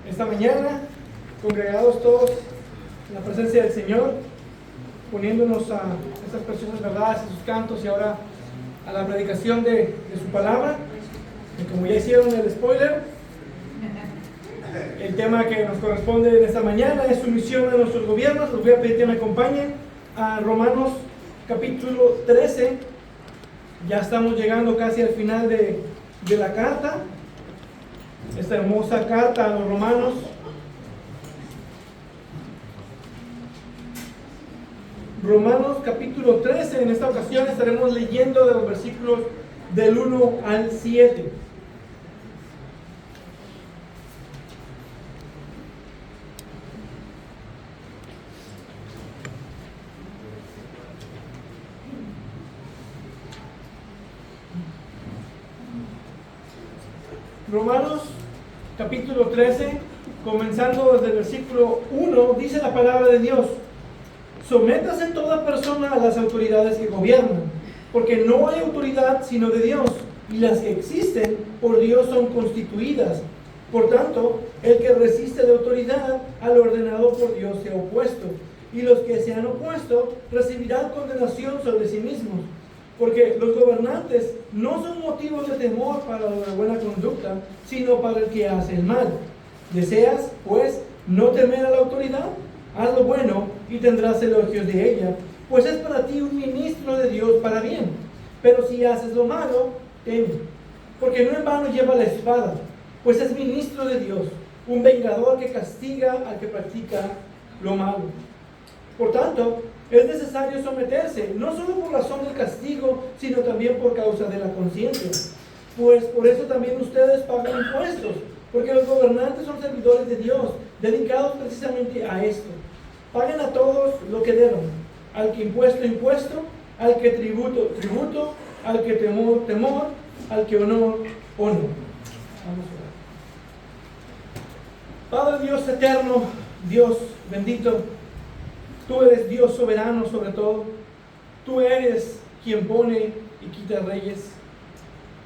esta mañana, congregados todos en la presencia del Señor, poniéndonos a estas preciosas verdades, a sus cantos y ahora a la predicación de su palabra. Y como ya hicieron el spoiler, el tema que nos corresponde en esta mañana es sumisión a nuestros gobiernos. Les voy a pedir que me acompañen a Romanos capítulo 13. Ya estamos llegando casi al final de la carta, esta hermosa carta a los romanos. Romanos capítulo 13, en esta ocasión estaremos leyendo de los versículos del 1 al 7. Romanos capítulo 13, comenzando desde el versículo 1, dice la palabra de Dios: sométase toda persona a las autoridades que gobiernan, porque no hay autoridad sino de Dios, y las que existen por Dios son constituidas. Por tanto, el que resiste la autoridad al ordenado por Dios se ha opuesto, y los que se han opuesto recibirán condenación sobre sí mismos. Porque los gobernantes no son motivos de temor para la buena conducta, sino para el que hace el mal. ¿Deseas, pues, no temer a la autoridad? Haz lo bueno y tendrás elogios de ella, pues es para ti un ministro de Dios para bien. Pero si haces lo malo, teme, porque no en vano lleva la espada, pues es ministro de Dios, un vengador que castiga al que practica lo malo. Por tanto, es necesario someterse, no solo por razón del castigo, sino también por causa de la conciencia. Pues por eso también ustedes pagan impuestos, porque los gobernantes son servidores de Dios, dedicados precisamente a esto. Paguen a todos lo que deban, al que impuesto, impuesto, al que tributo, tributo, al que temor, temor, al que honor, honor. Vamos a orar. Padre Dios eterno, Dios bendito, tú eres Dios soberano sobre todo. Tú eres quien pone y quita reyes.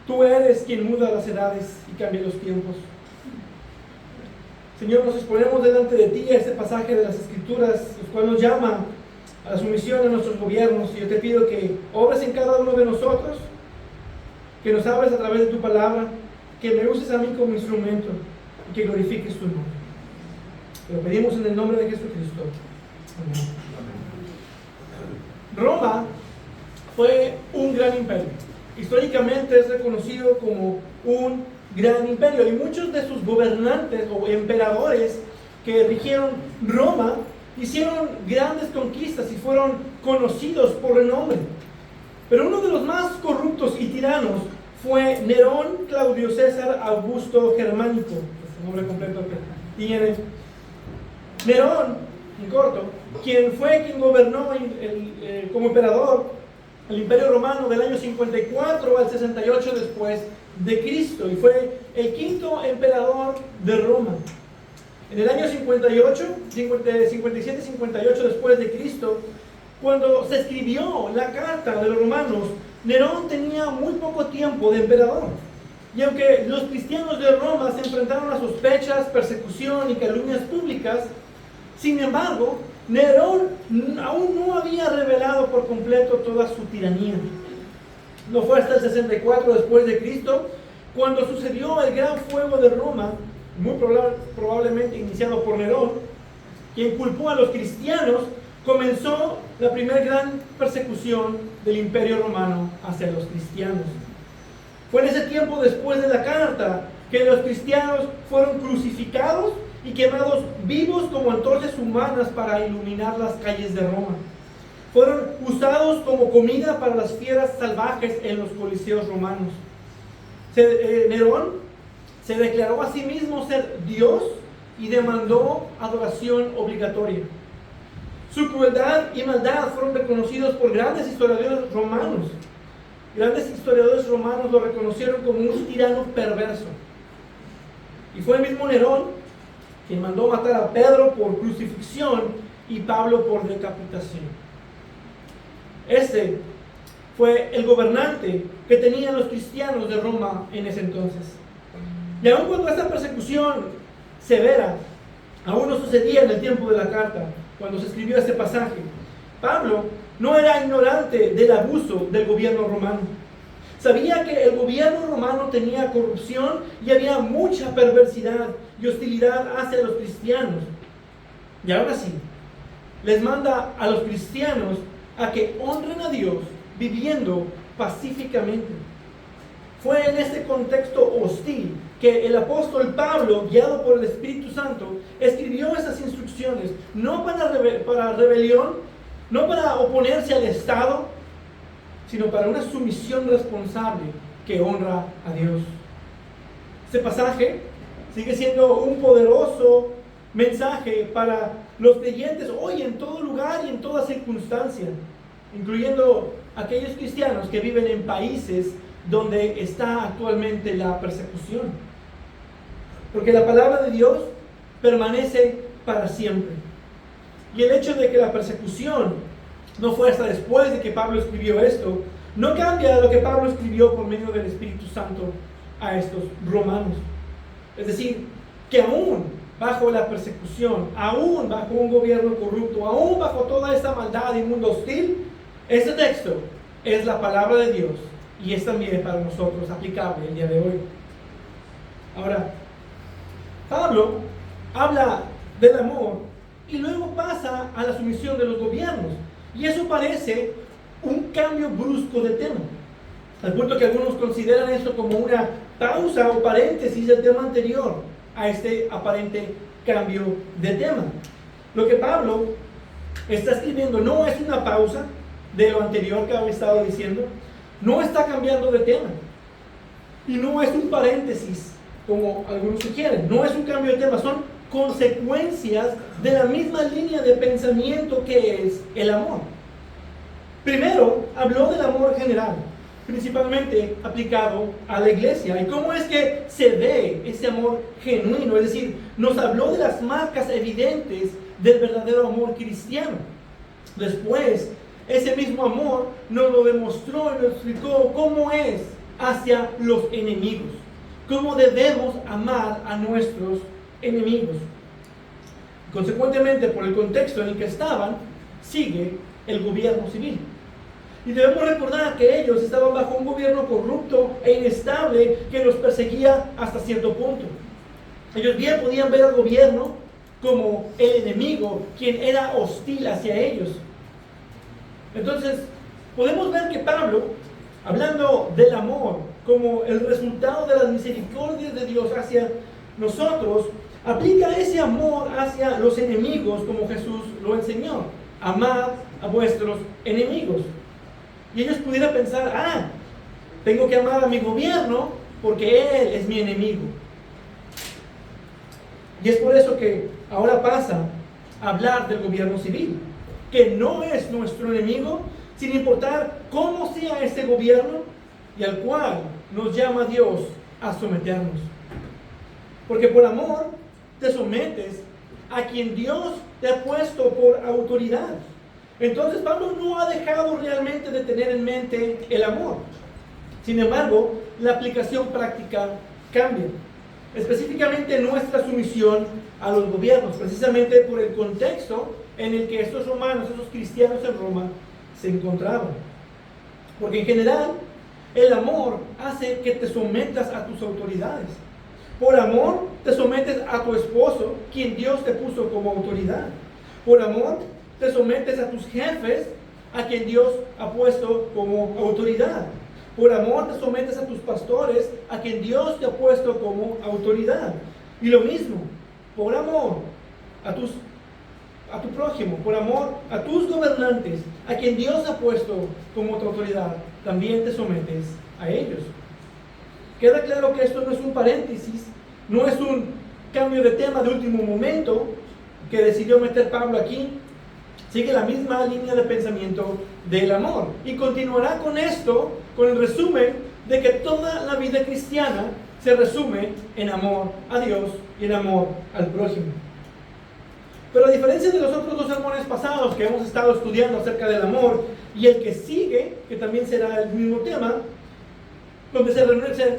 Tú eres quien muda las edades y cambia los tiempos. Señor, nos exponemos delante de ti a este pasaje de las Escrituras, el cual nos llama a la sumisión a nuestros gobiernos. Y yo te pido que obres en cada uno de nosotros, que nos hables a través de tu palabra, que me uses a mí como instrumento y que glorifiques tu nombre. Te lo pedimos en el nombre de Jesucristo. Amén. Roma fue un gran imperio. Históricamente es reconocido como un gran imperio, y muchos de sus gobernantes o emperadores que rigieron Roma hicieron grandes conquistas y fueron conocidos por renombre. Pero uno de los más corruptos y tiranos fue Nerón Claudio César Augusto Germánico, es el nombre completo que tiene. Nerón, en corto, quien gobernó como emperador el Imperio Romano del año 54 al 68 después de Cristo, y fue el quinto emperador de Roma. En el año 57-58 después de Cristo, cuando se escribió la carta de los romanos, Nerón tenía muy poco tiempo de emperador. Y aunque los cristianos de Roma se enfrentaron a sospechas, persecución y calumnias públicas, sin embargo, Nerón aún no había revelado por completo toda su tiranía. No fue hasta el 64 después de Cristo cuando sucedió el gran fuego de Roma, muy probablemente iniciado por Nerón, quien culpó a los cristianos. Comenzó la primera gran persecución del Imperio Romano hacia los cristianos. Fue en ese tiempo, después de la carta, que los cristianos fueron crucificados y quemados vivos como antorchas humanas para iluminar las calles de Roma. Fueron usados como comida para las fieras salvajes en los coliseos romanos. Nerón se declaró a sí mismo ser Dios y demandó adoración obligatoria. Su crueldad y maldad fueron reconocidos por grandes historiadores romanos. Grandes historiadores romanos lo reconocieron como un tirano perverso. Y fue el mismo Nerón quien mandó matar a Pedro por crucifixión y Pablo por decapitación. Este fue el gobernante que tenían los cristianos de Roma en ese entonces. Y aun cuando esta persecución severa aún no sucedía en el tiempo de la carta, cuando se escribió este pasaje. Pablo no era ignorante del abuso del gobierno romano. Sabía que el gobierno romano tenía corrupción y había mucha perversidad y hostilidad hacia los cristianos. Y aún así, les manda a los cristianos a que honren a Dios viviendo pacíficamente. Fue en este contexto hostil que el apóstol Pablo, guiado por el Espíritu Santo, escribió esas instrucciones, no para rebelión, no para oponerse al Estado, sino para una sumisión responsable que honra a Dios. Este pasaje sigue siendo un poderoso mensaje para los creyentes hoy en todo lugar y en toda circunstancia, incluyendo aquellos cristianos que viven en países donde está actualmente la persecución. Porque la palabra de Dios permanece para siempre. Y el hecho de que la persecución no fue hasta después de que Pablo escribió esto, no cambia lo que Pablo escribió por medio del Espíritu Santo a estos romanos. Es decir, que aún bajo la persecución, aún bajo un gobierno corrupto, aún bajo toda esta maldad y mundo hostil, este texto es la palabra de Dios y es también para nosotros aplicable el día de hoy. Ahora, Pablo habla del amor y luego pasa a la sumisión de los gobiernos. Y eso parece un cambio brusco de tema, al punto que algunos consideran esto como una pausa o paréntesis del tema anterior a este aparente cambio de tema. Lo que Pablo está escribiendo no es una pausa de lo anterior que había estado diciendo, no está cambiando de tema, y no es un paréntesis como algunos sugieren, no es un cambio de tema, son consecuencias de la misma línea de pensamiento que es el amor. Primero, habló del amor general, principalmente aplicado a la iglesia, y cómo es que se ve ese amor genuino, es decir, nos habló de las marcas evidentes del verdadero amor cristiano. Después, ese mismo amor nos lo demostró y nos explicó cómo es hacia los enemigos, cómo debemos amar a nuestros enemigos. Consecuentemente, por el contexto en el que estaban, sigue el gobierno civil. Y debemos recordar que ellos estaban bajo un gobierno corrupto e inestable que los perseguía hasta cierto punto. Ellos bien podían ver al gobierno como el enemigo, quien era hostil hacia ellos. Entonces, podemos ver que Pablo, hablando del amor como el resultado de las misericordias de Dios hacia nosotros, aplica ese amor hacia los enemigos como Jesús lo enseñó. Amad a vuestros enemigos. Y ellos pudieran pensar, tengo que amar a mi gobierno porque él es mi enemigo. Y es por eso que ahora pasa a hablar del gobierno civil, que no es nuestro enemigo, sin importar cómo sea este gobierno y al cual nos llama Dios a someternos. Porque por amor te sometes a quien Dios te ha puesto por autoridad. Entonces Pablo no ha dejado realmente de tener en mente el amor. Sin embargo, la aplicación práctica cambia. Específicamente nuestra sumisión a los gobiernos, precisamente por el contexto en el que estos romanos, esos cristianos en Roma, se encontraban. Porque en general, el amor hace que te sometas a tus autoridades. Por amor, te sometes a tu esposo, quien Dios te puso como autoridad. Por amor, te sometes a tus jefes, a quien Dios ha puesto como autoridad. Por amor te sometes a tus pastores, a quien Dios te ha puesto como autoridad. Y lo mismo, por amor a tu prójimo, por amor a tus gobernantes, a quien Dios ha puesto como tu autoridad, también te sometes a ellos. Queda claro que esto no es un paréntesis, no es un cambio de tema de último momento que decidió meter Pablo aquí. Sigue la misma línea de pensamiento del amor. Y continuará con esto, con el resumen de que toda la vida cristiana se resume en amor a Dios y en amor al prójimo. Pero a diferencia de los otros dos sermones pasados que hemos estado estudiando acerca del amor, y el que sigue, que también será el mismo tema, donde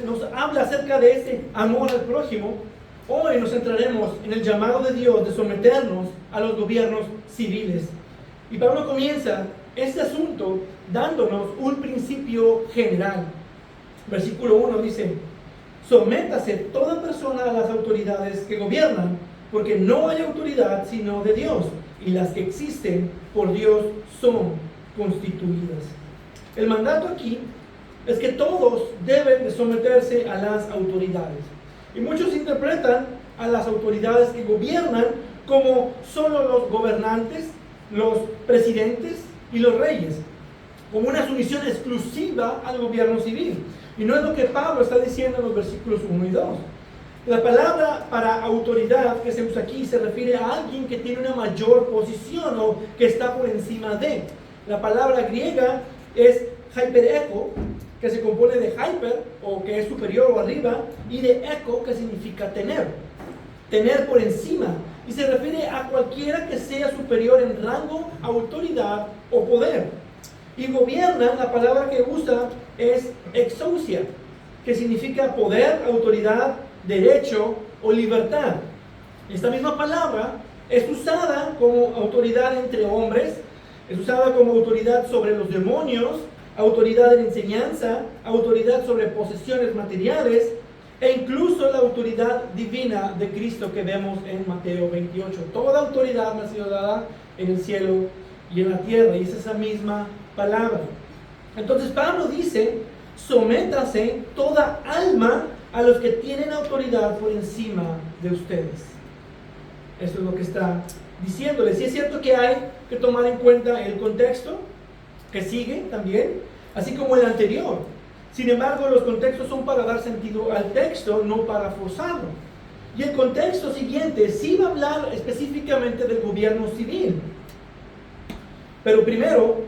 nos habla acerca de ese amor al prójimo, Hoy nos centraremos en el llamado de Dios de someternos a los gobiernos civiles. Y Pablo comienza este asunto dándonos un principio general. Versículo 1 dice: sométase toda persona a las autoridades que gobiernan, porque no hay autoridad sino de Dios, y las que existen por Dios son constituidas. El mandato aquí es que todos deben de someterse a las autoridades. Y muchos interpretan a las autoridades que gobiernan como solo los gobernantes, los presidentes y los reyes, como una sumisión exclusiva al gobierno civil. Y no es lo que Pablo está diciendo en los versículos 1 y 2. La palabra para autoridad que se usa aquí se refiere a alguien que tiene una mayor posición o que está por encima de. La palabra griega es hypereko, que se compone de hyper, o que es superior o arriba, y de eco, que significa tener por encima, y se refiere a cualquiera que sea superior en rango, autoridad o poder. Y gobiernan, la palabra que usa es exousia, que significa poder, autoridad, derecho o libertad. Esta misma palabra es usada como autoridad entre hombres, es usada como autoridad sobre los demonios, autoridad en enseñanza, autoridad sobre posesiones materiales, e incluso la autoridad divina de Cristo que vemos en Mateo 28. Toda autoridad me ha sido dada en el cielo y en la tierra, y es esa misma palabra. Entonces Pablo dice: sométase toda alma a los que tienen autoridad por encima de ustedes. Eso es lo que está diciéndoles. Y es cierto que hay que tomar en cuenta el contexto que sigue también, así como el anterior. Sin embargo, los contextos son para dar sentido al texto, no para forzarlo. Y el contexto siguiente sí va a hablar específicamente del gobierno civil. Pero primero,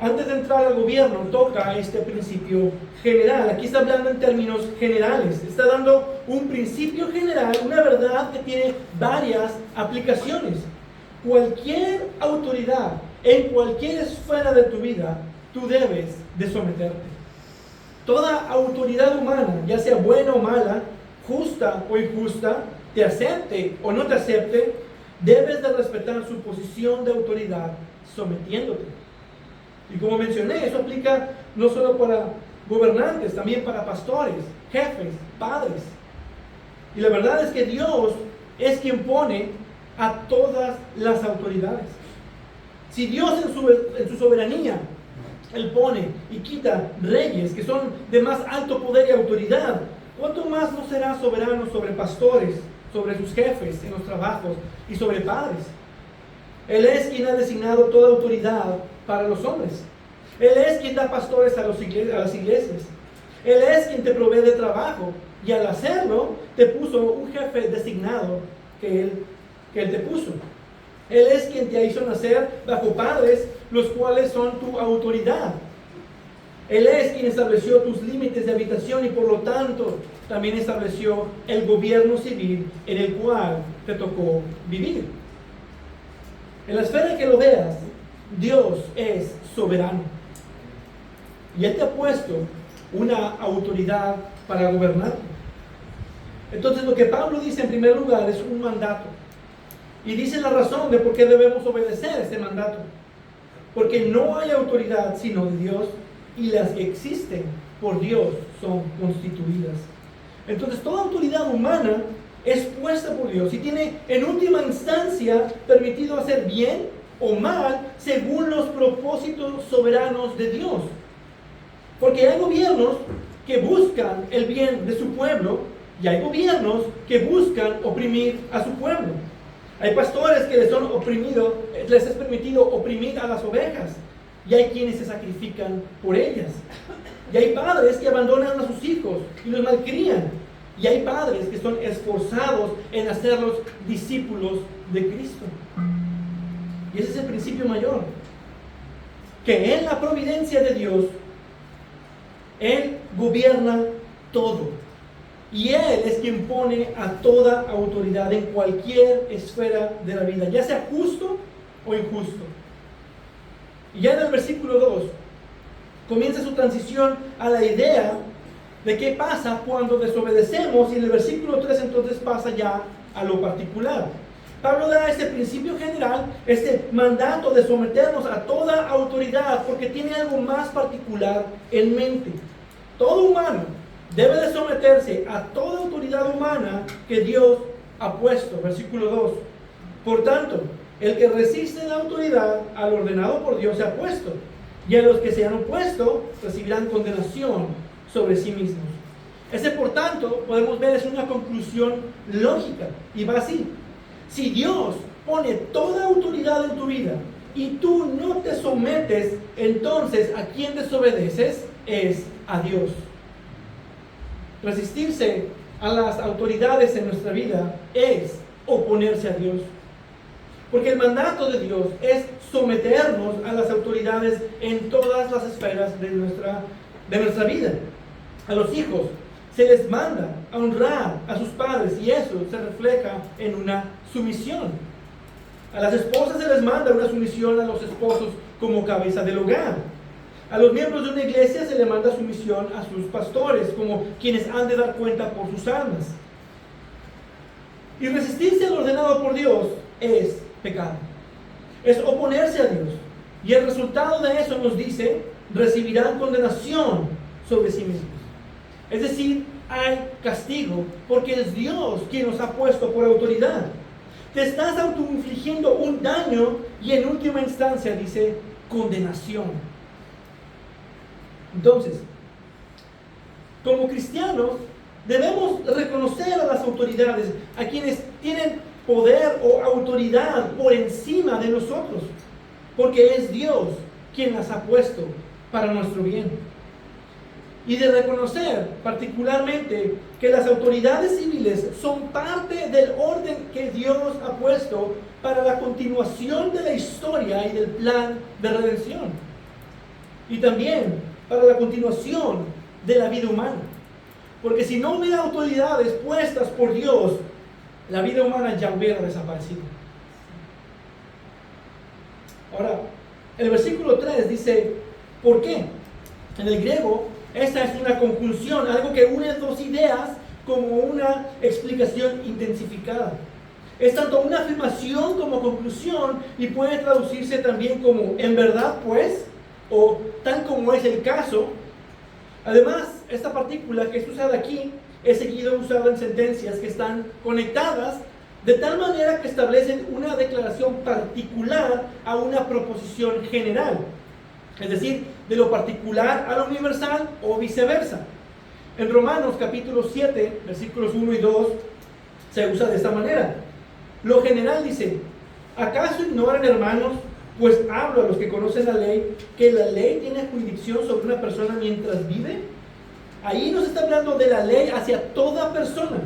antes de entrar al gobierno, toca este principio general. Aquí está hablando en términos generales. Está dando un principio general, una verdad que tiene varias aplicaciones. Cualquier autoridad en cualquier esfera de tu vida, tú debes de someterte. Toda autoridad humana, ya sea buena o mala, justa o injusta, te acepte o no te acepte, debes de respetar su posición de autoridad sometiéndote. Y como mencioné, eso aplica no solo para gobernantes, también para pastores, jefes, padres. Y la verdad es que Dios es quien pone a todas las autoridades. Si Dios en su soberanía, Él pone y quita reyes que son de más alto poder y autoridad, ¿cuánto más no será soberano sobre pastores, sobre sus jefes en los trabajos y sobre padres? Él es quien ha designado toda autoridad para los hombres. Él es quien da pastores a las iglesias. Él es quien te provee de trabajo, y al hacerlo te puso un jefe designado que Él te puso. Él es quien te hizo nacer bajo padres, los cuales son tu autoridad. Él es quien estableció tus límites de habitación y por lo tanto también estableció el gobierno civil en el cual te tocó vivir. En la esfera en que lo veas, Dios es soberano. Y Él te ha puesto una autoridad para gobernar. Entonces lo que Pablo dice en primer lugar es un mandato. Y dice la razón de por qué debemos obedecer este mandato. Porque no hay autoridad sino de Dios, y las que existen por Dios son constituidas. Entonces toda autoridad humana es puesta por Dios y tiene en última instancia permitido hacer bien o mal según los propósitos soberanos de Dios. Porque hay gobiernos que buscan el bien de su pueblo y hay gobiernos que buscan oprimir a su pueblo. Hay pastores que les es permitido oprimir a las ovejas, y hay quienes se sacrifican por ellas. Y hay padres que abandonan a sus hijos y los malcrían. Y hay padres que son esforzados en hacerlos discípulos de Cristo. Y ese es el principio mayor. Que en la providencia de Dios, Él gobierna todo. Y Él es quien pone a toda autoridad en cualquier esfera de la vida, ya sea justo o injusto. Y ya en el versículo 2 comienza su transición a la idea de qué pasa cuando desobedecemos, y en el versículo 3 entonces pasa ya a lo particular. Pablo da este principio general, este mandato de someternos a toda autoridad, porque tiene algo más particular en mente. Todo humano debe de someterse a toda autoridad humana que Dios ha puesto. Versículo 2. Por tanto, el que resiste la autoridad al ordenado por Dios se ha puesto, y a los que se han opuesto recibirán condenación sobre sí mismos. Ese, por tanto, podemos ver, es una conclusión lógica, y va así. Si Dios pone toda autoridad en tu vida y tú no te sometes, entonces ¿a quién desobedeces? Es a Dios. Resistirse a las autoridades en nuestra vida es oponerse a Dios. Porque el mandato de Dios es someternos a las autoridades en todas las esferas de nuestra vida. A los hijos se les manda a honrar a sus padres, y eso se refleja en una sumisión. A las esposas se les manda una sumisión a los esposos como cabeza del hogar. A los miembros de una iglesia se les manda sumisión a sus pastores como quienes han de dar cuenta por sus almas. Y resistirse al ordenado por Dios es pecado. Es oponerse a Dios. Y el resultado de eso nos dice: recibirán condenación sobre sí mismos. Es decir, hay castigo, porque es Dios quien nos ha puesto por autoridad. Te estás autoinfligiendo un daño y en última instancia dice condenación. Entonces, como cristianos, debemos reconocer a las autoridades, a quienes tienen poder o autoridad por encima de nosotros, porque es Dios quien las ha puesto para nuestro bien. Y de reconocer particularmente que las autoridades civiles son parte del orden que Dios ha puesto para la continuación de la historia y del plan de redención. Y también para la continuación de la vida humana. Porque si no hubiera autoridades puestas por Dios, la vida humana ya hubiera desaparecido. Ahora, el versículo 3 dice, ¿por qué? En el griego, esta es una conjunción, algo que une dos ideas como una explicación intensificada. Es tanto una afirmación como conclusión, y puede traducirse también como en verdad pues, o tal como es el caso. Además, esta partícula que es usada aquí es seguido usada en sentencias que están conectadas de tal manera que establecen una declaración particular a una proposición general. Es decir, de lo particular a lo universal o viceversa. En Romanos capítulo 7, versículos 1 y 2, se usa de esta manera. Lo general dice, ¿acaso ignoran, hermanos? Pues hablo a los que conocen la ley, que la ley tiene jurisdicción sobre una persona mientras vive. Ahí nos está hablando de la ley hacia toda persona.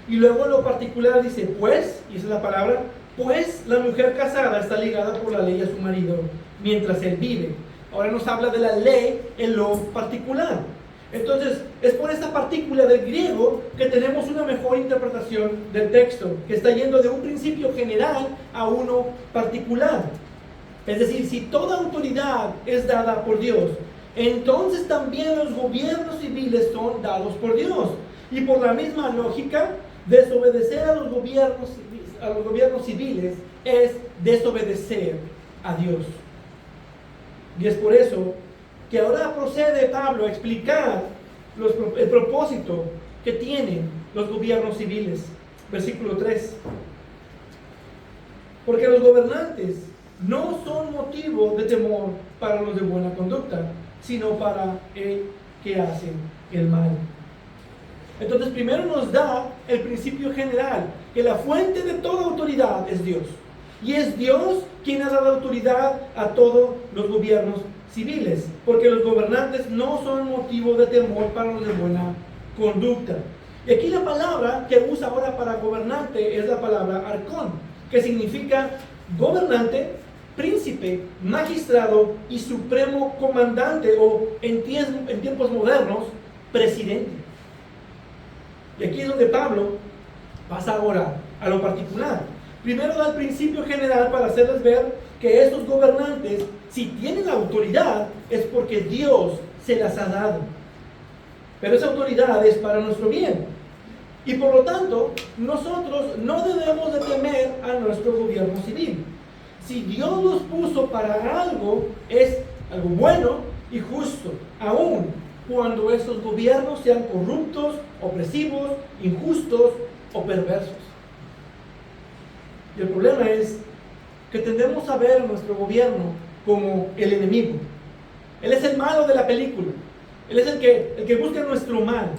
Y luego en lo particular dice, pues, y esa es la palabra, pues la mujer casada está ligada por la ley a su marido mientras él vive. Ahora nos habla de la ley en lo particular. Entonces, es por esta partícula del griego que tenemos una mejor interpretación del texto, que está yendo de un principio general a uno particular. Es decir, si toda autoridad es dada por Dios, entonces también los gobiernos civiles son dados por Dios. Y por la misma lógica, desobedecer a los gobiernos civiles es desobedecer a Dios. Y es por eso que ahora procede Pablo a explicar el propósito que tienen los gobiernos civiles. Versículo 3. Porque los gobernantes no son motivo de temor para los de buena conducta, sino para el que hacen el mal. Entonces primero nos da el principio general, que la fuente de toda autoridad es Dios. Y es Dios quien ha dado autoridad a todos los gobiernos civiles, porque los gobernantes no son motivo de temor para los de buena conducta. Y aquí la palabra que usa ahora para gobernante es la palabra arcón, que significa gobernante, príncipe, magistrado y supremo comandante, o en tiempos modernos, presidente. Y aquí es donde Pablo pasa ahora a lo particular. Primero da el principio general para hacerles ver que estos gobernantes, si tienen la autoridad, es porque Dios se las ha dado. pero esa autoridad es para nuestro bien. Y por lo tanto, nosotros no debemos de temer a nuestro gobierno civil. Si Dios los puso para algo, es algo bueno y justo, aun cuando esos gobiernos sean corruptos, opresivos, injustos o perversos. Y el problema es que tendemos a ver a nuestro gobierno como el enemigo. Él es el malo de la película. Él es el que busca nuestro mal.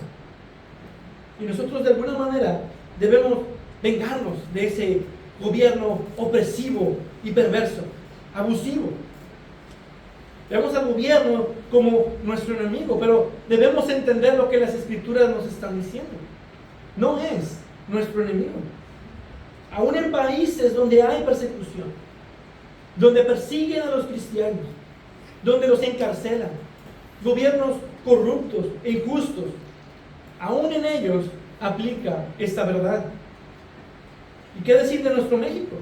Y nosotros de alguna manera debemos vengarnos de ese gobierno opresivo y perverso, abusivo. Vemos al gobierno como nuestro enemigo, pero debemos entender lo que las Escrituras nos están diciendo. No es nuestro enemigo. Aún en países donde hay persecución, donde persiguen a los cristianos, donde los encarcelan, gobiernos corruptos e injustos, aún en ellos aplica esta verdad. ¿Y qué decir de nuestro México?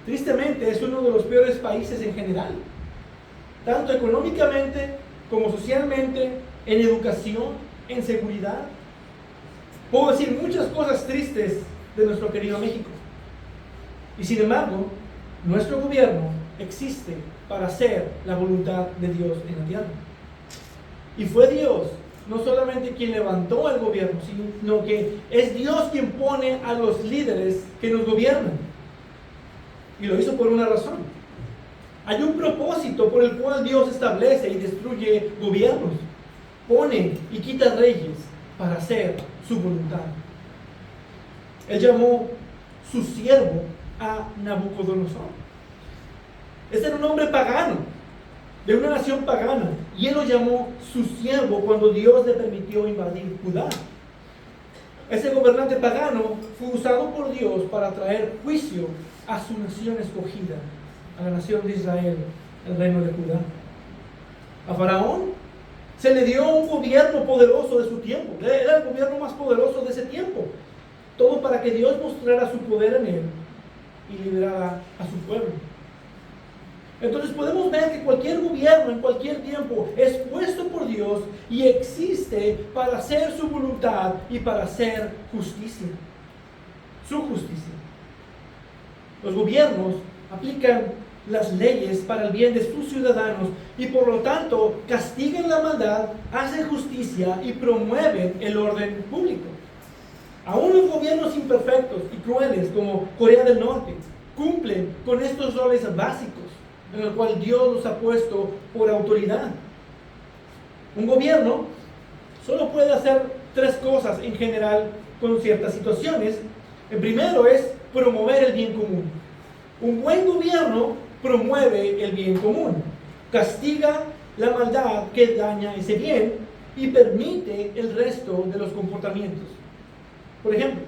Tristemente es uno de los peores países en general, tanto económicamente como socialmente, en educación, en seguridad. Puedo decir muchas cosas tristes de nuestro querido México. Y sin embargo, nuestro gobierno existe para hacer la voluntad de Dios en la tierra. Y fue Dios no solamente quien levantó el gobierno, sino que es Dios quien pone a los líderes que nos gobiernan. Y lo hizo por una razón. Hay un propósito por el cual Dios establece y destruye gobiernos, pone y quita reyes para hacer su voluntad. Él llamó su siervo a Nabucodonosor. Este era un hombre pagano, de una nación pagana, y él lo llamó su siervo cuando Dios le permitió invadir Judá. Ese gobernante pagano fue usado por Dios para traer juicio a su nación escogida, a la nación de Israel, el reino de Judá. A Faraón se le dio un gobierno poderoso de su tiempo. Era el gobierno más poderoso de ese tiempo. Todo para que Dios mostrara su poder en él y liberara a su pueblo. Entonces podemos ver que cualquier gobierno en cualquier tiempo es puesto por Dios y existe para hacer su voluntad y para hacer justicia. Su justicia. Los gobiernos aplican las leyes para el bien de sus ciudadanos y por lo tanto castigan la maldad, hacen justicia y promueven el orden público. Aún los gobiernos imperfectos y crueles como Corea del Norte cumplen con estos roles básicos en el cual Dios los ha puesto por autoridad. Un gobierno solo puede hacer tres cosas en general con ciertas situaciones. El primero es promover el bien común. Un buen gobierno promueve el bien común, castiga la maldad que daña ese bien y permite el resto de los comportamientos. Por ejemplo,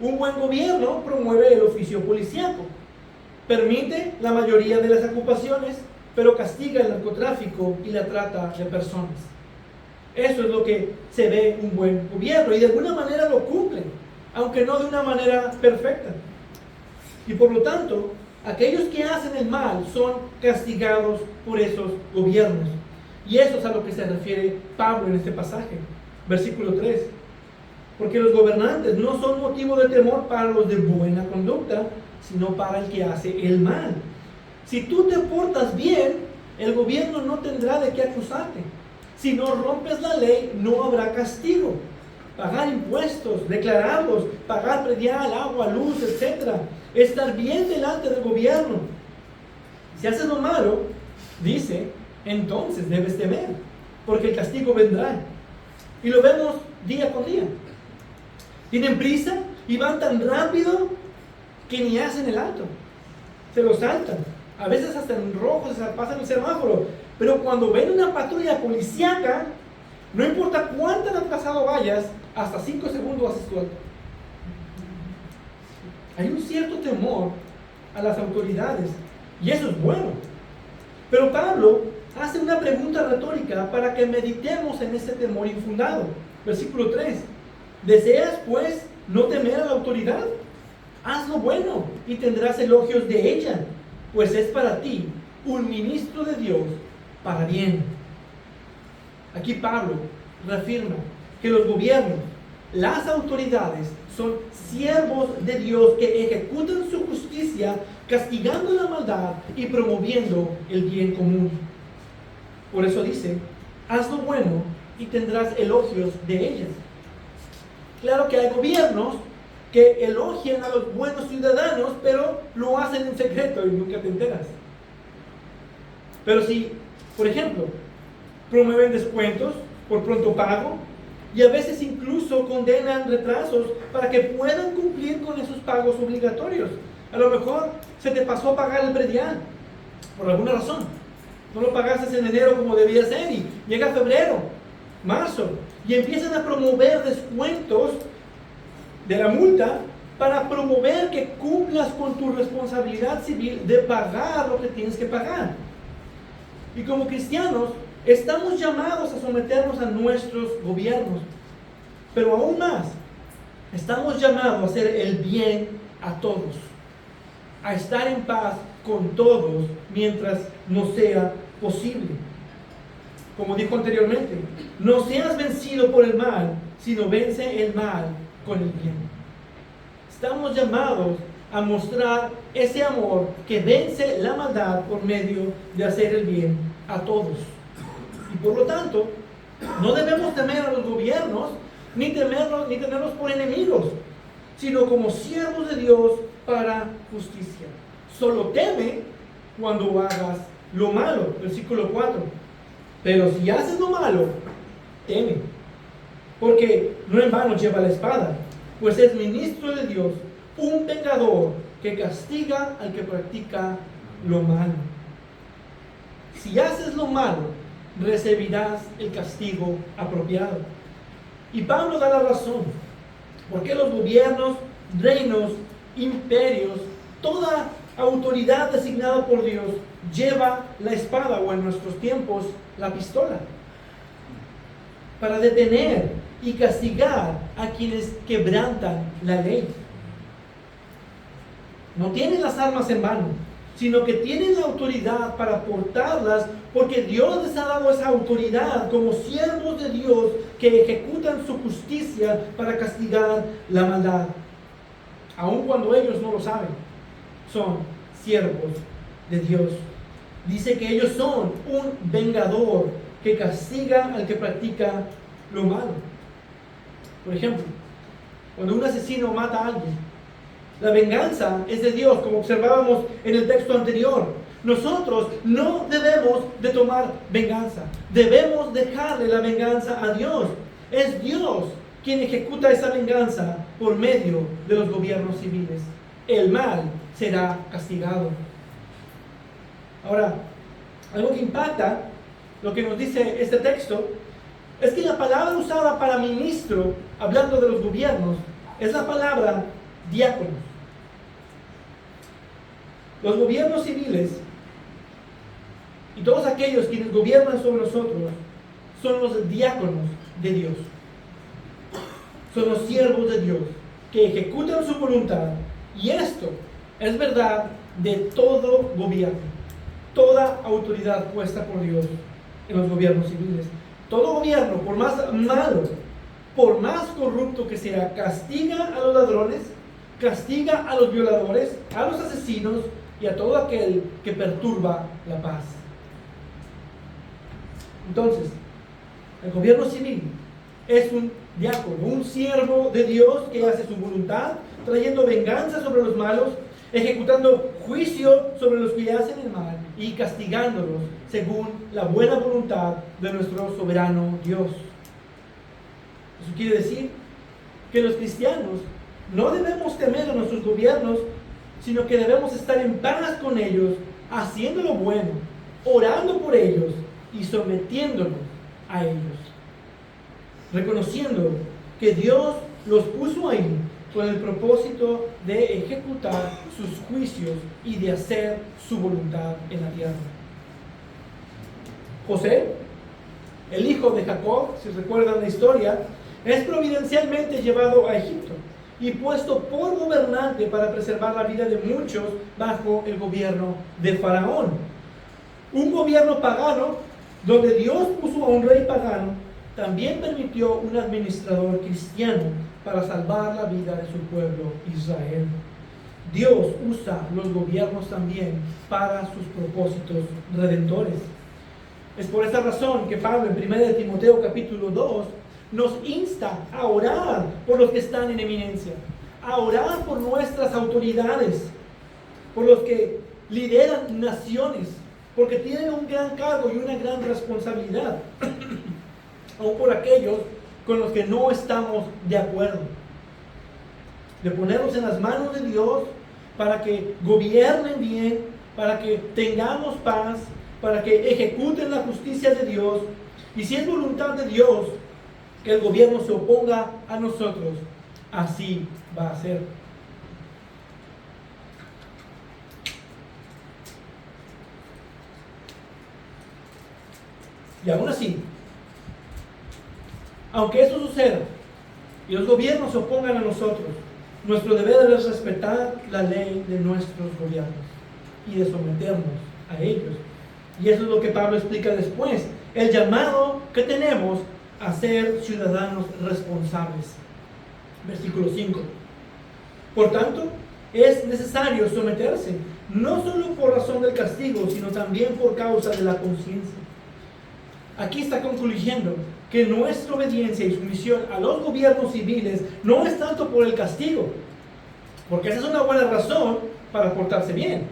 un buen gobierno promueve el oficio policíaco, permite la mayoría de las ocupaciones, pero castiga el narcotráfico y la trata de personas. Eso es lo que se ve un buen gobierno y de alguna manera lo cumplen, aunque no de una manera perfecta. Y por lo tanto, aquellos que hacen el mal son castigados por esos gobiernos. Y eso es a lo que se refiere Pablo en este pasaje, versículo 3. Porque los gobernantes no son motivo de temor para los de buena conducta, sino para el que hace el mal. Si tú te portas bien, el gobierno no tendrá de qué acusarte. Si no rompes la ley, no habrá castigo. Pagar impuestos, declararlos, pagar predial, agua, luz, etc. Estar bien delante del gobierno. Si haces lo malo, dice, entonces debes temer, porque el castigo vendrá. Y lo vemos día con día. Tienen prisa y van tan rápido que ni hacen el alto. Se lo saltan. A veces hasta en rojo se pasan el semáforo. Pero cuando ven una patrulla policíaca, no importa cuánto atrasado vayas, hasta 5 segundos haces tu alto. Hay un cierto temor a las autoridades y eso es bueno. Pero Pablo hace una pregunta retórica para que meditemos en ese temor infundado. Versículo 3. ¿Deseas pues no temer a la autoridad? Haz lo bueno y tendrás elogios de ella, pues es para ti un ministro de Dios para bien. Aquí Pablo reafirma que los gobiernos, las autoridades, son siervos de Dios que ejecutan su justicia, castigando la maldad y promoviendo el bien común. Por eso dice, haz lo bueno y tendrás elogios de ellas. Claro que hay gobiernos que elogian a los buenos ciudadanos, pero lo hacen en secreto y nunca te enteras. Pero si, por ejemplo, promueven descuentos por pronto pago y a veces incluso condenan retrasos para que puedan cumplir con esos pagos obligatorios. A lo mejor se te pasó a pagar el predial por alguna razón. No lo pagaste en enero como debía ser y llega febrero, marzo y empiezan a promover descuentos de la multa para promover que cumplas con tu responsabilidad civil de pagar lo que tienes que pagar. Y como cristianos estamos llamados a someternos a nuestros gobiernos, pero aún más estamos llamados a hacer el bien a todos, a estar en paz con todos mientras nos sea posible. Como dijo anteriormente, no seas vencido por el mal, sino vence el mal con el bien. Estamos llamados a mostrar ese amor que vence la maldad por medio de hacer el bien a todos. Y por lo tanto, no debemos temer a los gobiernos, ni tenerlos por enemigos, sino como siervos de Dios para justicia. Solo teme cuando hagas lo malo. Versículo 4. Pero si haces lo malo, teme, porque no en vano lleva la espada, pues es ministro de Dios, un vengador que castiga al que practica lo malo. Si haces lo malo, recibirás el castigo apropiado. Y Pablo da la razón, porque los gobiernos, reinos, imperios, toda autoridad designada por Dios lleva la espada, o en nuestros tiempos la pistola, para detener y castigar a quienes quebrantan la ley. No tienen las armas en vano, sino que tienen la autoridad para portarlas, porque Dios les ha dado esa autoridad como siervos de Dios que ejecutan su justicia para castigar la maldad. Aun cuando ellos no lo saben, son siervos de Dios. Dice que ellos son un vengador que castiga al que practica lo malo. Por ejemplo, cuando un asesino mata a alguien, la venganza es de Dios, como observábamos en el texto anterior. Nosotros no debemos de tomar venganza. Debemos dejarle la venganza a Dios. Es Dios quien ejecuta esa venganza por medio de los gobiernos civiles. El mal será castigado. Ahora, algo que impacta lo que nos dice este texto es que la palabra usada para ministro, hablando de los gobiernos, es la palabra diáconos. Los gobiernos civiles y todos aquellos quienes gobiernan sobre nosotros son los diáconos de Dios. Son los siervos de Dios que ejecutan su voluntad. Y esto es verdad de todo gobierno, toda autoridad puesta por Dios en los gobiernos civiles. Todo gobierno, por más malo, por más corrupto que sea, castiga a los ladrones, castiga a los violadores, a los asesinos y a todo aquel que perturba la paz. Entonces, el gobierno civil es un diácono, un siervo de Dios que hace su voluntad, trayendo venganza sobre los malos, ejecutando juicio sobre los que hacen el mal y castigándolos según la buena voluntad de nuestro soberano Dios. Eso quiere decir que los cristianos no debemos temer a nuestros gobiernos, sino que debemos estar en paz con ellos, haciendo lo bueno, orando por ellos y sometiéndonos a ellos, reconociendo que Dios los puso ahí con el propósito de ejecutar sus juicios y de hacer su voluntad en la tierra. José, el hijo de Jacob, si recuerdan la historia, es providencialmente llevado a Egipto y puesto por gobernante para preservar la vida de muchos bajo el gobierno de Faraón. Un gobierno pagano donde Dios puso a un rey pagano también permitió un administrador cristiano para salvar la vida de su pueblo Israel. Dios usa los gobiernos también para sus propósitos redentores. Es por esta razón que Pablo en 1 Timoteo capítulo 2 nos insta a orar por los que están en eminencia, a orar por nuestras autoridades, por los que lideran naciones, porque tienen un gran cargo y una gran responsabilidad, o por aquellos con los que no estamos de acuerdo. De ponerlos en las manos de Dios para que gobiernen bien, para que tengamos paz, para que ejecuten la justicia de Dios. Y si es voluntad de Dios que el gobierno se oponga a nosotros, así va a ser. Y aún así, aunque eso suceda y los gobiernos se opongan a nosotros, nuestro deber es respetar la ley de nuestros gobiernos y de someternos a ellos. Y eso es lo que Pablo explica después, el llamado que tenemos a ser ciudadanos responsables. Versículo 5. Por tanto, es necesario someterse, no solo por razón del castigo, sino también por causa de la conciencia. Aquí está concluyendo que nuestra obediencia y sumisión a los gobiernos civiles no es tanto por el castigo, porque esa es una buena razón para portarse bien.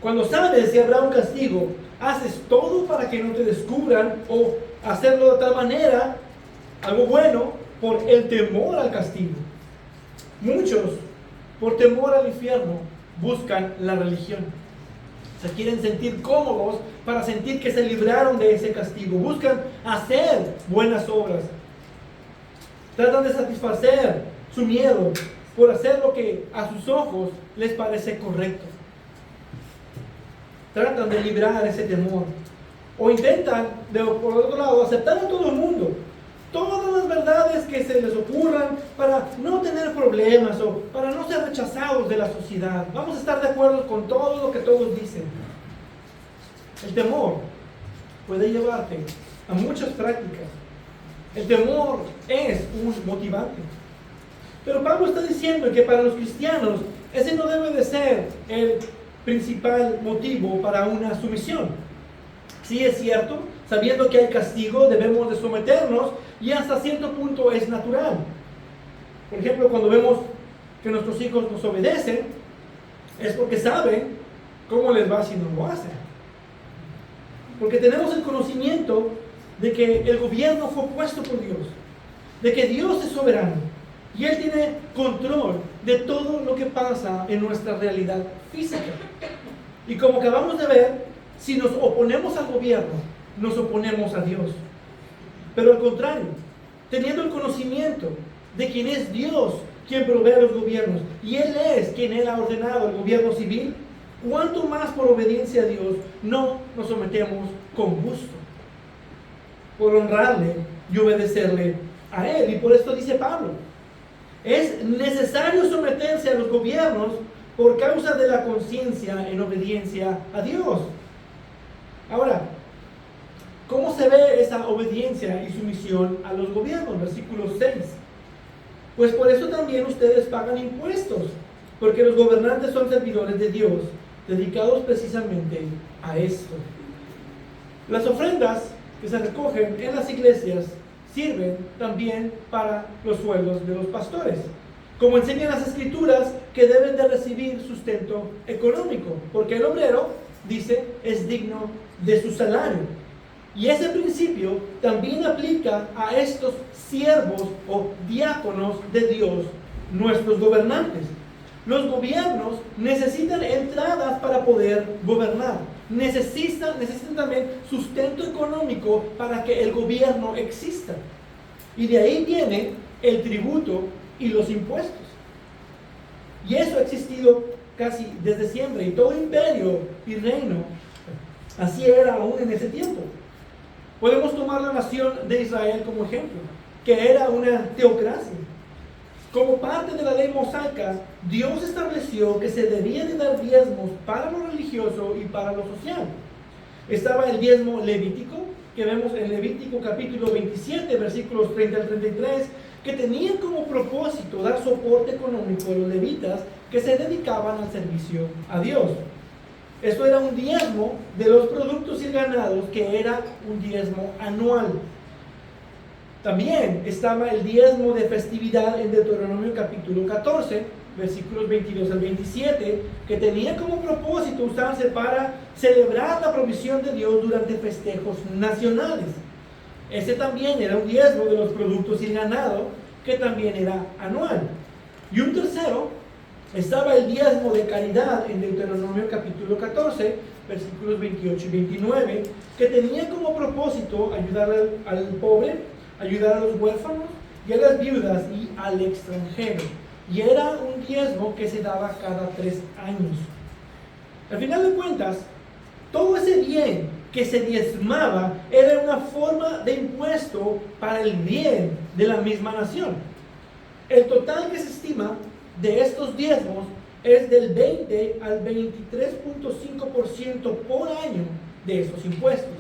Cuando sabes que habrá un castigo, haces todo para que no te descubran, o hacerlo de tal manera, algo bueno, por el temor al castigo. Muchos, por temor al infierno, buscan la religión. Se quieren sentir cómodos para sentir que se libraron de ese castigo. Buscan hacer buenas obras. Tratan de satisfacer su miedo por hacer lo que a sus ojos les parece correcto. Tratan de librar ese temor. O intentan, por otro lado, aceptar a todo el mundo todas las verdades que se les ocurran para no tener problemas o para no ser rechazados de la sociedad. Vamos a estar de acuerdo con todo lo que todos dicen. El temor puede llevarte a muchas prácticas. El temor es un motivante. Pero Pablo está diciendo que para los cristianos ese no debe de ser el principal motivo para una sumisión. Sí es cierto, sabiendo que hay castigo debemos de someternos y hasta cierto punto es natural. Por ejemplo, cuando vemos que nuestros hijos nos obedecen, es porque saben cómo les va si no lo hacen. Porque tenemos el conocimiento de que el gobierno fue puesto por Dios, de que Dios es soberano y Él tiene control de todo lo que pasa en nuestra realidad física. Y como acabamos de ver, si nos oponemos al gobierno, nos oponemos a Dios. Pero al contrario, teniendo el conocimiento de quién es Dios, quien provee los gobiernos, y Él es quien Él ha ordenado el gobierno civil, ¿cuánto más por obediencia a Dios no nos sometemos con gusto? Por honrarle y obedecerle a Él. Y por esto dice Pablo, es necesario someterse a los gobiernos por causa de la conciencia en obediencia a Dios. Ahora, ¿cómo se ve esa obediencia y sumisión a los gobiernos? Versículo 6. Pues por eso también ustedes pagan impuestos, porque los gobernantes son servidores de Dios, dedicados precisamente a esto. Las ofrendas que se recogen en las iglesias sirven también para los sueldos de los pastores. Como enseñan las escrituras, que deben de recibir sustento económico, porque el obrero, dice, es digno de su salario. Y ese principio también aplica a estos siervos o diáconos de Dios, nuestros gobernantes. Los gobiernos necesitan entradas para poder gobernar. Necesitan también sustento económico para que el gobierno exista. Y de ahí viene el tributo y los impuestos. Y eso ha existido casi desde siempre. Y todo imperio y reino, así era aún en ese tiempo. Podemos tomar la nación de Israel como ejemplo, que era una teocracia. Como parte de la ley mosaica, Dios estableció que se debía de dar diezmos para lo religioso y para lo social. Estaba el diezmo levítico, que vemos en Levítico capítulo 27, versículos 30 al 33, que tenían como propósito dar soporte económico a los levitas que se dedicaban al servicio a Dios. Esto era un diezmo de los productos y ganados, que era un diezmo anual. También estaba el diezmo de festividad en Deuteronomio capítulo 14, versículos 22 al 27, que tenía como propósito usarse para celebrar la provisión de Dios durante festejos nacionales. Ese también era un diezmo de los productos y ganado, que también era anual. Y un tercero, estaba el diezmo de caridad en Deuteronomio capítulo 14, versículos 28 y 29, que tenía como propósito ayudar al pobre, ayudar a los huérfanos y a las viudas y al extranjero. Y era un diezmo que se daba cada 3 años. Al final de cuentas, todo ese bien que se diezmaba era una forma de impuesto para el bien de la misma nación. El total que se estima de estos diezmos es del 20 al 23.5% por año de esos impuestos.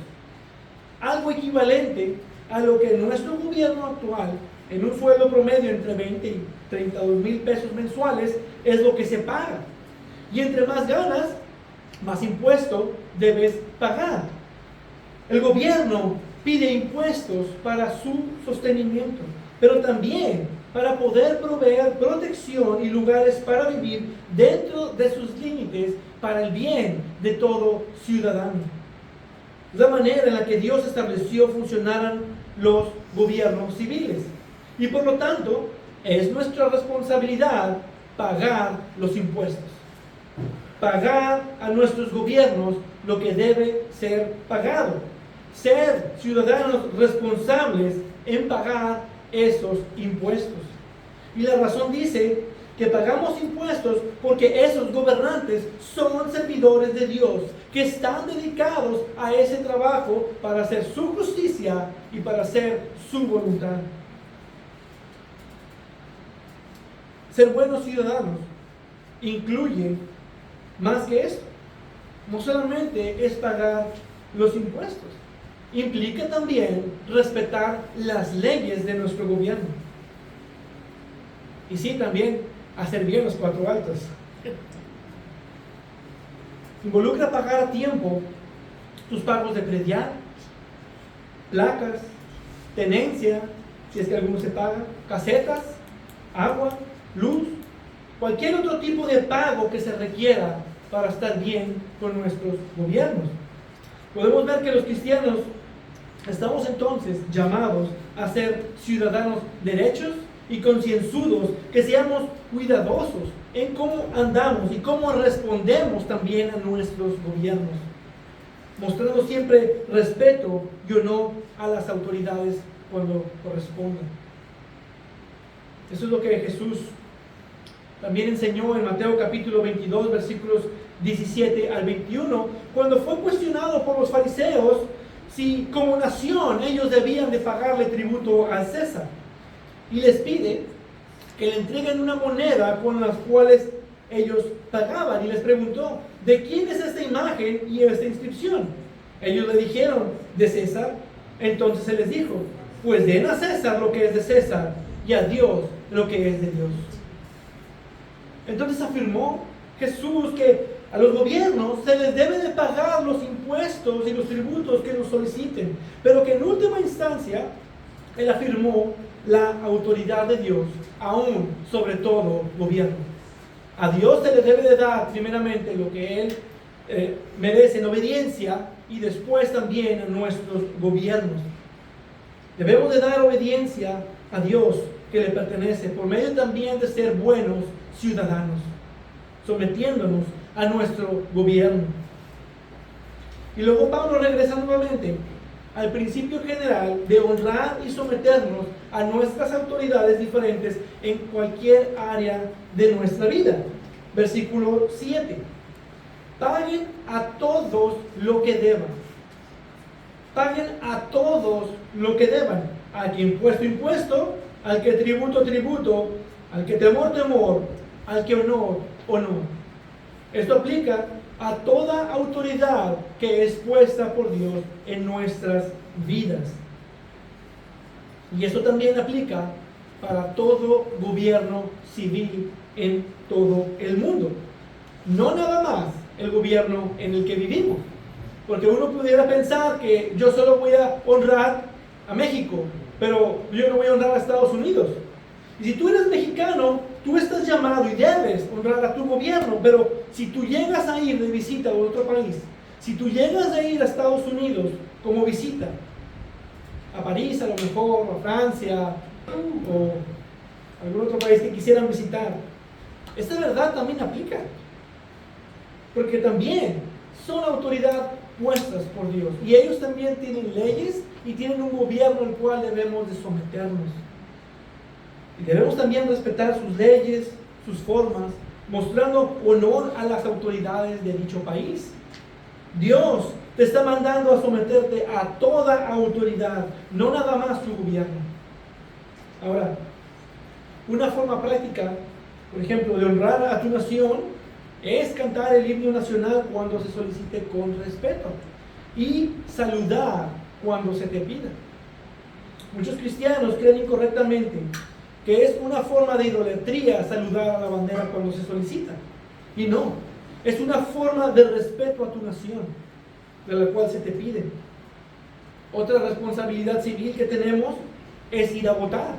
Algo equivalente a lo que nuestro gobierno actual, en un sueldo promedio entre 20 y 32 mil pesos mensuales, es lo que se paga. Y entre más ganas, más impuesto debes pagar. El gobierno pide impuestos para su sostenimiento, pero también para poder proveer protección y lugares para vivir dentro de sus límites para el bien de todo ciudadano. La manera en la que Dios estableció funcionaran los gobiernos civiles. Y por lo tanto, es nuestra responsabilidad pagar los impuestos. Pagar a nuestros gobiernos lo que debe ser pagado. Ser ciudadanos responsables en pagar esos impuestos. Y la razón dice que pagamos impuestos porque esos gobernantes son servidores de Dios, que están dedicados a ese trabajo para hacer su justicia y para hacer su voluntad. Ser buenos ciudadanos incluye más que esto. No solamente es pagar los impuestos, implica también respetar las leyes de nuestro gobierno. Y sí, también hacer bien los 4 altos. Involucra pagar a tiempo tus pagos de predial, placas, tenencia, si es que alguno se paga, casetas, agua, luz, cualquier otro tipo de pago que se requiera para estar bien con nuestros gobiernos. Podemos ver que los cristianos estamos entonces llamados a ser ciudadanos derechos y concienzudos, que seamos cuidadosos en cómo andamos y cómo respondemos también a nuestros gobiernos, mostrando siempre respeto y honor a las autoridades cuando correspondan. Eso es lo que Jesús también enseñó en Mateo capítulo 22, versículos 17 al 21, cuando fue cuestionado por los fariseos si como nación ellos debían de pagarle tributo al César. Y les pide que le entreguen una moneda con las cuales ellos pagaban. Y les preguntó, ¿de quién es esta imagen y esta inscripción? Ellos le dijeron, de César. Entonces él les dijo, pues den a César lo que es de César y a Dios lo que es de Dios. Entonces afirmó Jesús que a los gobiernos se les debe de pagar los impuestos y los tributos que nos soliciten, pero que en última instancia él afirmó la autoridad de Dios aún sobre todo gobierno. A Dios se le debe de dar primeramente lo que Él merece en obediencia, y después también a nuestros gobiernos. Debemos de dar obediencia a Dios que le pertenece por medio también de ser buenos ciudadanos, sometiéndonos a nuestro gobierno. Y luego Pablo regresa nuevamente al principio general de honrar y someternos a nuestras autoridades diferentes en cualquier área de nuestra vida. Versículo 7. Paguen a todos lo que deban. Paguen a todos lo que deban. Al que impuesto, impuesto. Al que tributo, tributo. Al que temor, temor. Al que honor, honor. Esto aplica a toda autoridad que es puesta por Dios en nuestras vidas. Y eso también aplica para todo gobierno civil en todo el mundo. No nada más el gobierno en el que vivimos. Porque uno pudiera pensar que yo solo voy a honrar a México, pero yo no voy a honrar a Estados Unidos. Y si tú eres mexicano, tú estás llamado y debes honrar a tu gobierno, pero si tú llegas a ir de visita a otro país, si tú llegas a ir a Estados Unidos como visita, a París a lo mejor, a Francia, o algún otro país que quisieran visitar, esta verdad también aplica. Porque también son autoridad puestas por Dios. Y ellos también tienen leyes y tienen un gobierno al cual debemos de someternos. Y debemos también respetar sus leyes, sus formas, mostrando honor a las autoridades de dicho país. Dios te está mandando a someterte a toda autoridad, no nada más tu gobierno. Ahora, una forma práctica, por ejemplo, de honrar a tu nación es cantar el himno nacional cuando se solicite con respeto y saludar cuando se te pida. Muchos cristianos creen incorrectamente que es una forma de idolatría saludar a la bandera cuando se solicita. Y no, es una forma de respeto a tu nación, de la cual se te pide. Otra responsabilidad civil que tenemos es ir a votar.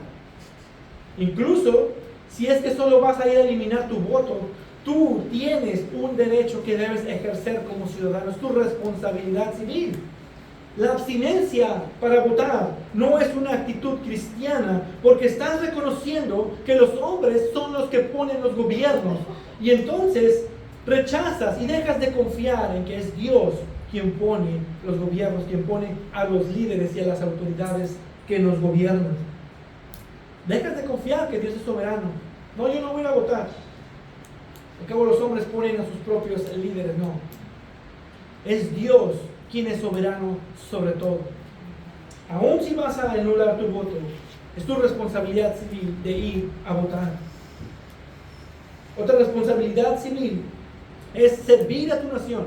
Incluso si es que solo vas a ir a eliminar tu voto, tú tienes un derecho que debes ejercer como ciudadano, es tu responsabilidad civil. La abstinencia para votar no es una actitud cristiana, porque estás reconociendo que los hombres son los que ponen los gobiernos, y entonces rechazas y dejas de confiar en que es Dios quien pone los gobiernos, quien pone a los líderes y a las autoridades que nos gobiernan. Dejas de confiar que Dios es soberano. No, yo no voy a votar. Al cabo los hombres ponen a sus propios líderes, no. Es Dios quien es soberano sobre todo. Aún si vas a anular tu voto, es tu responsabilidad civil de ir a votar. Otra responsabilidad civil es servir a tu nación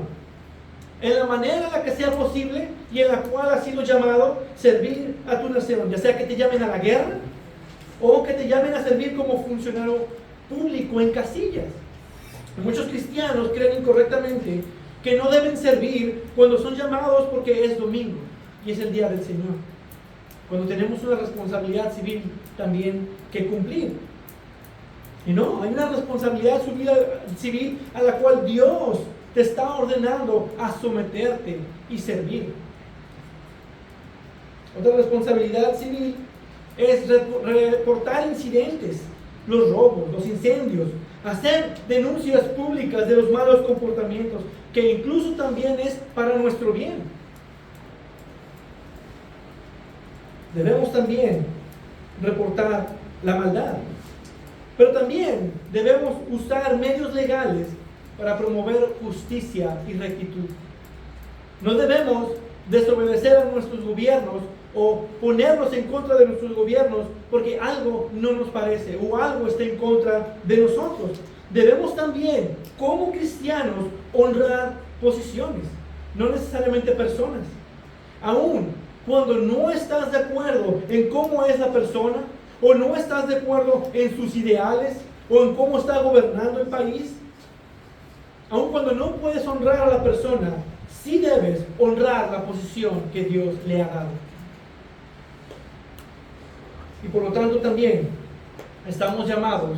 en la manera en la que sea posible y en la cual has sido llamado servir a tu nación, ya sea que te llamen a la guerra o que te llamen a servir como funcionario público en casillas. Muchos cristianos creen incorrectamente que no deben servir cuando son llamados porque es domingo y es el día del Señor, cuando tenemos una responsabilidad civil también que cumplir. Y no, hay una responsabilidad civil a la cual Dios te está ordenando a someterte y servir. Otra responsabilidad civil es reportar incidentes, los robos, los incendios, hacer denuncias públicas de los malos comportamientos, que incluso también es para nuestro bien. Debemos también reportar la maldad, pero también debemos usar medios legales para promover justicia y rectitud. No debemos desobedecer a nuestros gobiernos o ponernos en contra de nuestros gobiernos porque algo no nos parece o algo está en contra de nosotros. Debemos también, como cristianos, honrar posiciones, no necesariamente personas. Aún cuando no estás de acuerdo en cómo es la persona, o no estás de acuerdo en sus ideales, o en cómo está gobernando el país, aún cuando no puedes honrar a la persona, sí debes honrar la posición que Dios le ha dado. Y por lo tanto también estamos llamados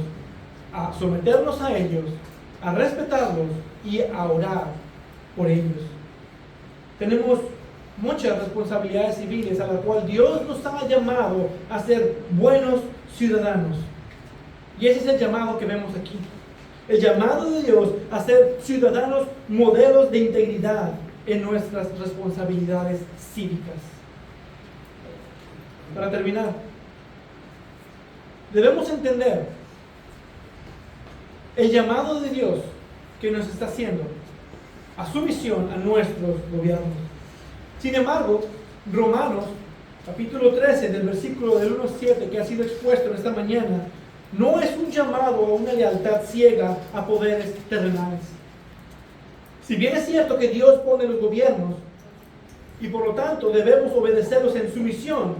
a someternos a ellos, a respetarlos y a orar por ellos. Tenemos muchas responsabilidades civiles a las cuales Dios nos ha llamado a ser buenos ciudadanos. Y ese es el llamado que vemos aquí. El llamado de Dios a ser ciudadanos modelos de integridad en nuestras responsabilidades cívicas. Para terminar, debemos entender el llamado de Dios que nos está haciendo a su misión, a nuestros gobiernos. Sin embargo, Romanos, capítulo 13, del versículo del 1 al 7, que ha sido expuesto en esta mañana, no es un llamado a una lealtad ciega a poderes terrenales. Si bien es cierto que Dios pone los gobiernos, y por lo tanto debemos obedecerlos en sumisión.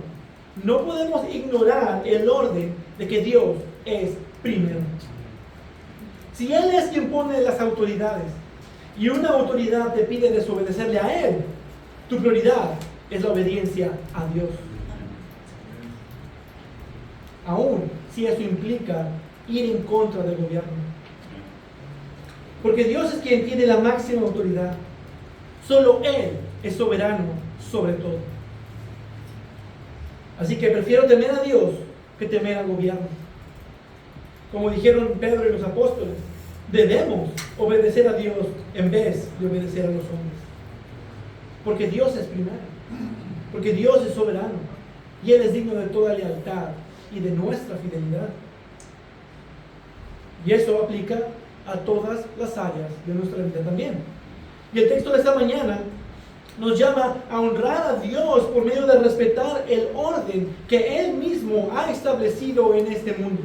No podemos ignorar el orden de que Dios es primero. Si Él es quien pone las autoridades y una autoridad te pide desobedecerle a Él, tu prioridad es la obediencia a Dios. Aún si eso implica ir en contra del gobierno. Porque Dios es quien tiene la máxima autoridad. Solo Él es soberano sobre todo. Así que prefiero temer a Dios que temer al gobierno. Como dijeron Pedro y los apóstoles, debemos obedecer a Dios en vez de obedecer a los hombres. Porque Dios es primero. Porque Dios es soberano. Y Él es digno de toda lealtad y de nuestra fidelidad. Y eso aplica a todas las áreas de nuestra vida también. Y el texto de esta mañana nos llama a honrar a Dios por medio de respetar el orden que Él mismo ha establecido en este mundo.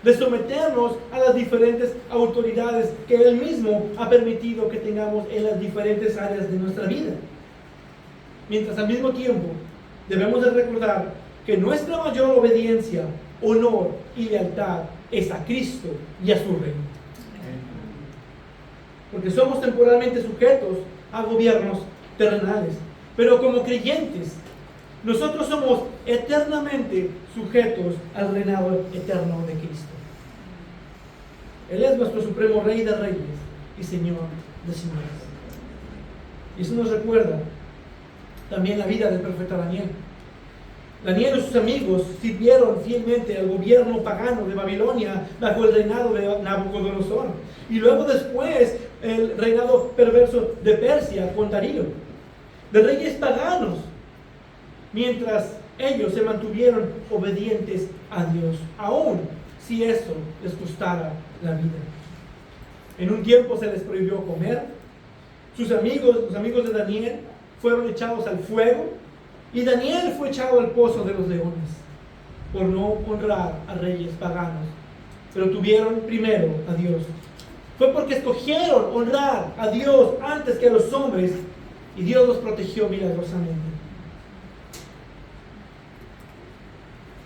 De someternos a las diferentes autoridades que Él mismo ha permitido que tengamos en las diferentes áreas de nuestra vida. Mientras al mismo tiempo debemos de recordar que nuestra mayor obediencia, honor y lealtad es a Cristo y a su reino. Porque somos temporalmente sujetos a gobiernos terrenales, pero como creyentes, nosotros somos eternamente sujetos al reinado eterno de Cristo. Él es nuestro supremo Rey de Reyes y Señor de Señores. Y eso nos recuerda también la vida del profeta Daniel. Daniel y sus amigos sirvieron fielmente al gobierno pagano de Babilonia bajo el reinado de Nabucodonosor. Y luego después el reinado perverso de Persia con Darío. De reyes paganos. Mientras ellos se mantuvieron obedientes a Dios. Aun si eso les costara la vida. En un tiempo se les prohibió comer. Sus amigos, los amigos de Daniel, fueron echados al fuego. Y Daniel fue echado al pozo de los leones por no honrar a reyes paganos, pero tuvieron primero a Dios. Fue porque escogieron honrar a Dios antes que a los hombres y Dios los protegió milagrosamente.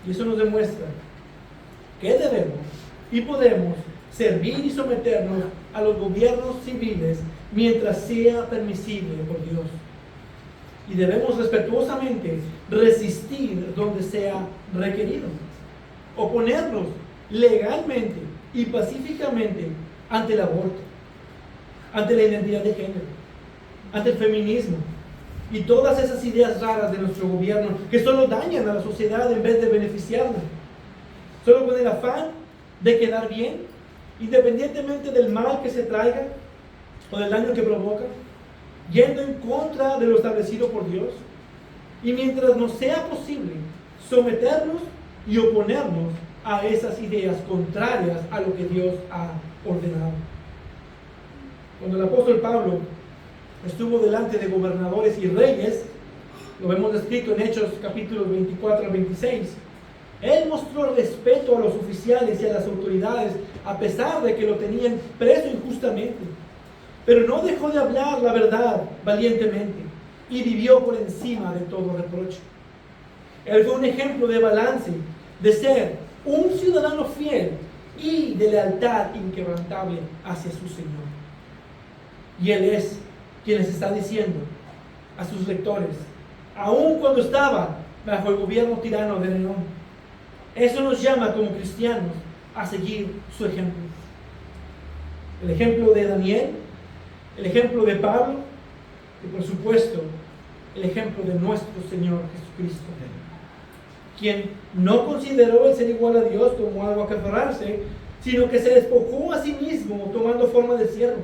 Y eso nos demuestra que debemos y podemos servir y someternos a los gobiernos civiles mientras sea permisible por Dios. Y debemos respetuosamente resistir donde sea requerido. Oponernos legalmente y pacíficamente ante el aborto, ante la identidad de género, ante el feminismo y todas esas ideas raras de nuestro gobierno que solo dañan a la sociedad en vez de beneficiarla. Solo con el afán de quedar bien, independientemente del mal que se traiga o del daño que provoca, yendo en contra de lo establecido por Dios. Y mientras nos sea posible someternos y oponernos a esas ideas contrarias a lo que Dios ha ordenado. Cuando el apóstol Pablo estuvo delante de gobernadores y reyes, lo vemos descrito en Hechos capítulos 24 al 26, él mostró respeto a los oficiales y a las autoridades a pesar de que lo tenían preso injustamente. Pero no dejó de hablar la verdad valientemente y vivió por encima de todo reproche. Él fue un ejemplo de balance, de ser un ciudadano fiel y de lealtad inquebrantable hacia su Señor. Y Él es quien les está diciendo a sus lectores, aun cuando estaba bajo el gobierno tirano de Nerón, eso nos llama como cristianos a seguir su ejemplo. El ejemplo de Daniel, el ejemplo de Pablo y por supuesto el ejemplo de nuestro Señor Jesucristo, quien no consideró el ser igual a Dios como algo a que aferrarse, sino que se despojó a sí mismo tomando forma de siervo,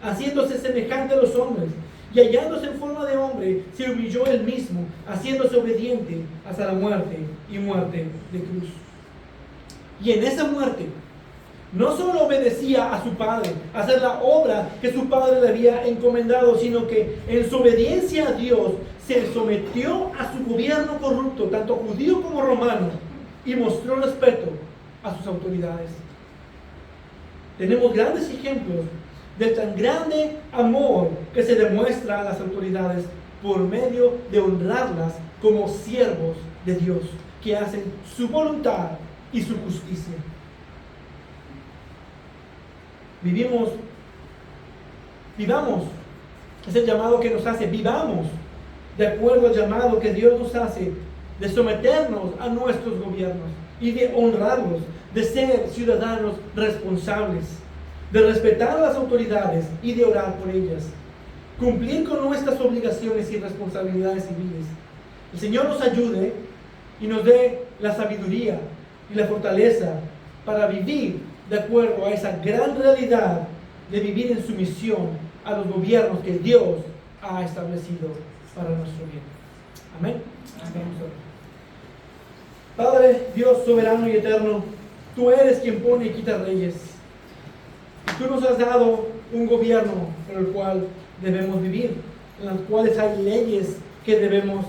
haciéndose semejante a los hombres y hallándose en forma de hombre, se humilló él mismo, haciéndose obediente hasta la muerte y muerte de cruz. Y en esa muerte no solo obedecía a su padre, a hacer la obra que su padre le había encomendado, sino que en su obediencia a Dios se sometió a su gobierno corrupto, tanto judío como romano, y mostró respeto a sus autoridades. Tenemos grandes ejemplos de tan grande amor que se demuestra a las autoridades por medio de honrarlas como siervos de Dios, que hacen su voluntad y su justicia. Vivamos, es el llamado que nos hace, vivamos de acuerdo al llamado que Dios nos hace de someternos a nuestros gobiernos y de honrarlos, de ser ciudadanos responsables, de respetar a las autoridades y de orar por ellas, cumplir con nuestras obligaciones y responsabilidades civiles. El Señor nos ayude y nos dé la sabiduría y la fortaleza para vivir de acuerdo a esa gran realidad de vivir en sumisión a los gobiernos que Dios ha establecido para nuestro bien. Amén. Padre, Dios soberano y eterno, tú eres quien pone y quita reyes. Y tú nos has dado un gobierno por el cual debemos vivir, en las cuales hay leyes que debemos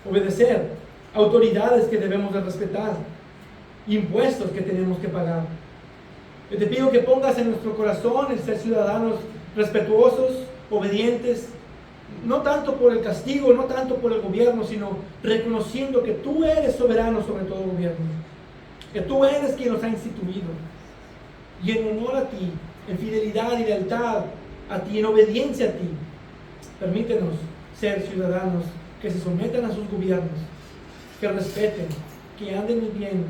obedecer, autoridades que debemos de respetar, impuestos que tenemos que pagar. Yo te pido que pongas en nuestro corazón el ser ciudadanos respetuosos, obedientes, no tanto por el castigo, no tanto por el gobierno, sino reconociendo que tú eres soberano sobre todo gobierno, que tú eres quien nos ha instituido, y en honor a ti, en fidelidad y lealtad a ti, en obediencia a ti, permítenos ser ciudadanos que se sometan a sus gobiernos, que respeten, que anden en bien,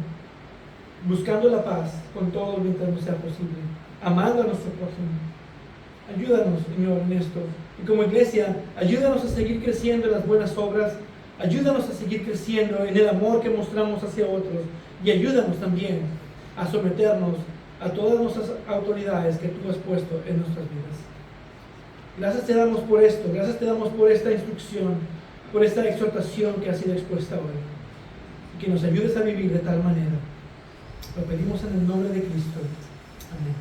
buscando la paz con todo mientras no sea posible, amando a nuestro prójimo. Ayúdanos, Señor, en esto. Y como iglesia, ayúdanos a seguir creciendo en las buenas obras, ayúdanos a seguir creciendo en el amor que mostramos hacia otros, y ayúdanos también a someternos a todas nuestras autoridades que tú has puesto en nuestras vidas. Gracias te damos por esto, gracias te damos por esta instrucción, por esta exhortación que ha sido expuesta hoy. Y que nos ayudes a vivir de tal manera. Lo pedimos en el nombre de Cristo. Amén.